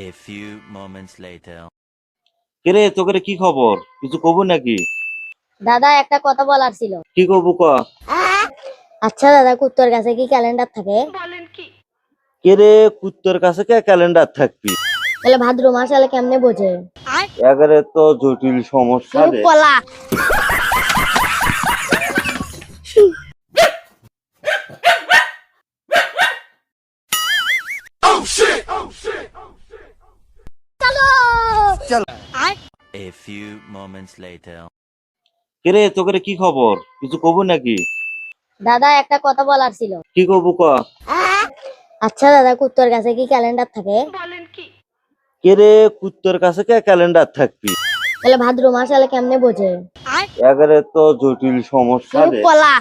A few moments later. কিরে তোকে কি খবর? কিছু কব নাকি? দাদা একটা কথা বলার ছিল। কি কব ক? আচ্ছা দাদা, কুত্তর কাছে কি ক্যালেন্ডার থাকে? কিরে কুত্তর কাছে কে ক্যালেন্ডার থাকবি? তাহলে ভাদ্র মাস এলে কেমনে বোঝে? এবারে তো জটিল সমস্যা রে। পলা A few moments later. কিরে তোকে কি খবর? কিছু কব নাকি? দাদা একটা কথা বলার ছিল। কি কব ক? আচ্ছা দাদা, কুত্তর কাছে কি ক্যালেন্ডার থাকে? কিরে কুত্তর কাছে কে ক্যালেন্ডার থাকবি? তাহলে ভাদ্র মাস এলে কেমনে বোঝে? এবারে তো জটিল সমস্যা রে। পলা